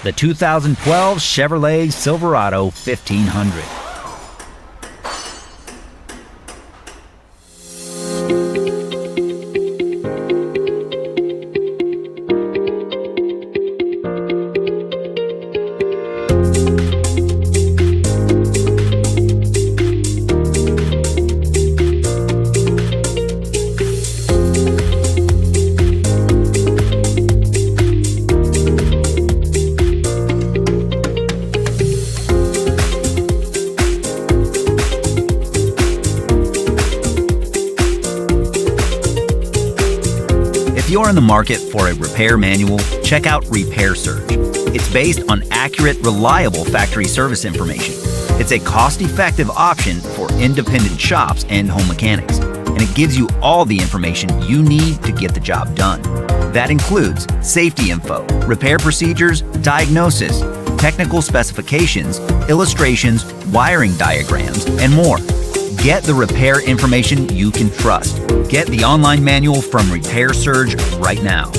the 2012 Chevrolet Silverado 1500. If you're in the market for a repair manual, check out Repair Surge. It's based on accurate, reliable factory service information. It's a cost-effective option for independent shops and home mechanics, and it gives you all the information you need to get the job done. That includes safety info, repair procedures, diagnosis, technical specifications, illustrations, wiring diagrams, and more. Get the repair information you can trust. Get the online manual from Repair Surge right now.